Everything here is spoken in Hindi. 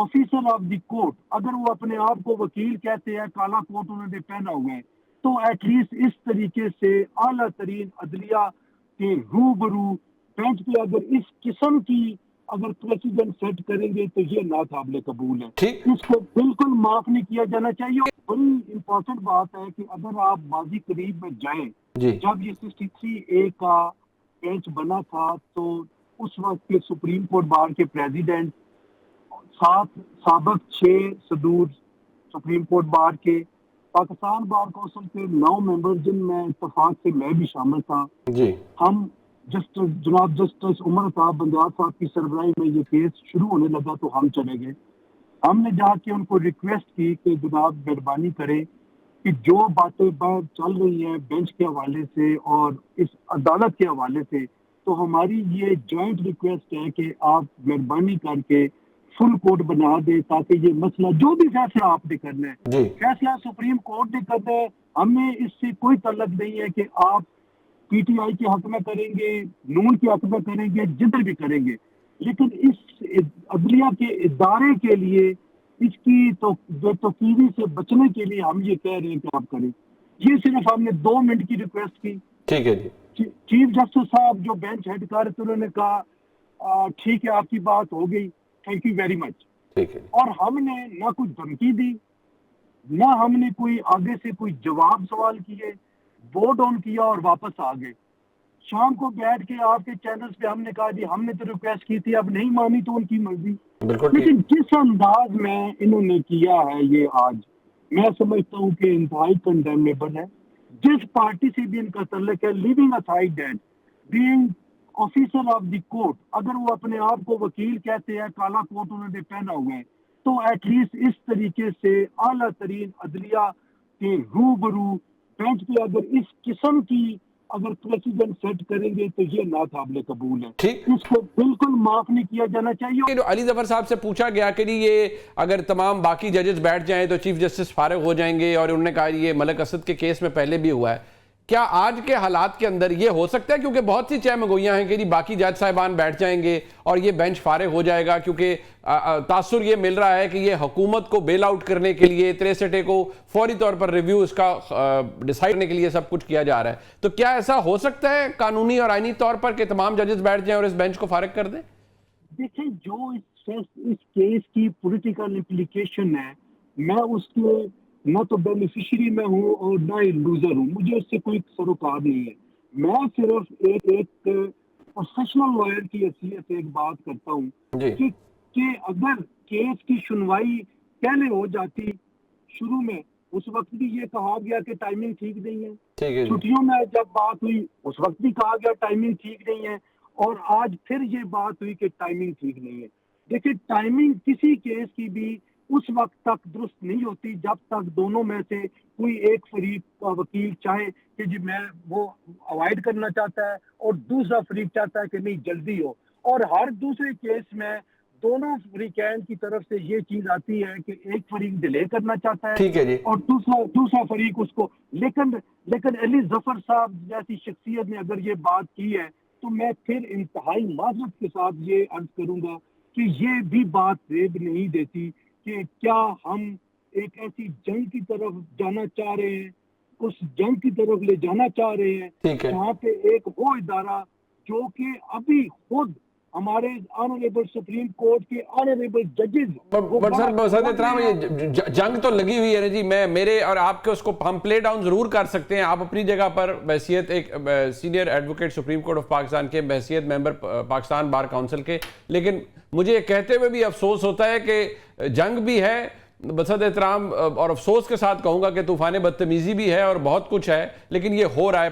ऑफिसर ऑफ द कोर्ट अगर वो अपने आप को वकील कहते हैं, काला कोट उन्होंने पहना हुआ है, तो एटलीस्ट इस तरीके से आला तरीन अदलिया के रूबरू बेंच पे अगर इस किस्म की अगर प्रेसिडेंट सेट करेंगे तो ये नाकाबिले कबूल है। ठीक, इसको बिल्कुल माफ नहीं किया जाना चाहिए। बड़ी इंपॉर्टेंट बात है कि अगर आप माजी करीब में जाएं, जी, जब ये 63A का बेंच बना था तो उस वक्त के सुप्रीम कोर्ट बार के प्रेसिडेंट, 6 सदूर सुप्रीम कोर्ट बार के, पाकिस्तान बार कौंसिल के 9 मेंबर जिनमें इत्तेफाक से मैं भी शामिल था, जी, हम जनाब जस्टिस उमर साहब बंदयाल साहब की सरबराही में ये केस शुरू होने लगा तो हम चले गए। हमने जाके उनको रिक्वेस्ट की कि जनाब मेहरबानी करें कि जो बातें बाहर चल रही हैं बेंच के हवाले से और इस अदालत के हवाले से, तो हमारी ये जॉइंट रिक्वेस्ट है कि आप मेहरबानी करके फुल कोर्ट बना दे ताकि ये मसला जो भी फैसला आपने करना है, जी, फैसला सुप्रीम कोर्ट ने करना है, हमें इससे कोई तल्लक नहीं है कि आप पीटीआई के हक में करेंगे, नून के हक में करेंगे, जिधर भी करेंगे, लेकिन इस अदलिया के इदारे के लिए इसकी तो बेतौकीरी से बचने के लिए हम ये कह रहे हैं कि आप करें। ये सिर्फ हमने 2 मिनट की रिक्वेस्ट की। ठीक है जी, चीफ जस्टिस साहब जो बेंच हेड कर रहे थे उन्होंने कहा ठीक है आपकी बात हो गई, थैंक यू वेरी मच। ठीक है, और हमने ना कोई धमकी दी, ना हमने कोई आगे से कोई जवाब सवाल किए, वोट ऑन किया और वापस आ गए। शाम को बैठ के आपके चैनल्स पे हमने कहा जी हमने तो रिक्वेस्ट की थी, अब नहीं मानी तो उनकी मर्जी। बिल्कुल लेकिन ठीक, जिस अंदाज में इन्होंने किया है ये आज, मैं समझता हूँ कि इंतहाई कंडेमनेबल है। जिस पार्टी से भी इनका तल्लुक है, living aside that being officer of the court, अगर वो अपने आप को वकील कहते हैं, काला कोट उन्होंने पहना हुआ है, तो एटलीस्ट इस तरीके से आला तरीन अदलिया के रूबरू बेंच पे अगर इस किस्म की अगर प्रेसिडेंट सेट करेंगे तो ये नाकाबिले कबूल है। ठीक। इसको बिल्कुल माफ नहीं किया जाना चाहिए। जो अली जफर साहब से पूछा गया कि ये अगर तमाम बाकी जजेस बैठ जाएं तो चीफ जस्टिस फारिग हो जाएंगे, और उन्होंने कहा ये मलिक असद के केस में पहले भी हुआ है, क्या आज के हालात के अंदर ये हो सकता है? क्योंकि बहुत सी चहमगोइयां हैं कि जी बाकी जज साहिबान बैठ जाएंगे और ये बेंच फारिग हो जाएगा, क्योंकि तासुर ये मिल रहा है कि ये हुकूमत को बेल आउट करने के लिए 63 को फौरी तौर पर रिव्यू इसका डिसाइड करने के लिए सब कुछ किया जा रहा है। तो क्या ऐसा हो सकता है कानूनी और आईनी तौर पर कि तमाम जजेस बैठ जाएं और इस बेंच को फारिग कर दें? देखिए, जो इस केस की पॉलिटिकल इम्प्लीकेशन है, मैं उसके न तो बेनिफिशियरी में हूँ और न ही लूजर हूँ, मुझे उससे कोई सरोकार नहीं है। मैं सिर्फ एक प्रोफेशनल लॉयर की हैसियत से एक बात करता हूँ कि अगर केस की सुनवाई पहले हो जाती शुरू में, उस वक्त भी ये कहा गया कि टाइमिंग ठीक नहीं है। छुट्टियों में जब बात हुई उस वक्त भी कहा गया टाइमिंग ठीक नहीं है, और आज फिर ये बात हुई कि टाइमिंग ठीक नहीं है। देखिए, टाइमिंग किसी केस की भी उस वक्त तक दुरुस्त नहीं होती जब तक दोनों में से कोई एक फरीक का वकील चाहे कि जी मैं वो अवॉइड करना चाहता है और दूसरा फरीक चाहता है कि नहीं जल्दी हो, और हर दूसरे केस में दोनों फरीकैन की तरफ से ये चीज आती है कि एक फरीक डिले करना चाहता है, ठीक है जी, और दूसरा फरीक उसको। लेकिन अली जफर साहब जैसी शख्सियत ने अगर ये बात की है तो मैं फिर इंतहाई माजरत के साथ ये अर्ज करूंगा कि ये भी बात रेब नहीं देती कि क्या हम एक ऐसी जंग की तरफ जाना चाह रहे हैं, उस जंग की तरफ ले जाना चाह रहे हैं जहाँ पे एक वो इदारा जो कि अभी खुद हमारे ऑनरेबल सुप्रीम कोर्ट के ऑनरेबल जजेस। सर जंग तो लगी हुई है ना जी, मैं मेरे और आपके उसको हम प्ले डाउन जरूर कर सकते हैं। आप अपनी जगह पर बहसियत एक senior advocate supreme court of Pakistan के, बहसियत मेंबर पाकिस्तान बार काउंसिल के, लेकिन मुझे कहते हुए भी अफसोस होता है कि जंग भी है, बसद एहतराम और अफसोस के साथ कहूंगा कि तूफान बदतमीजी भी है और बहुत कुछ है, लेकिन ये हो रहा है।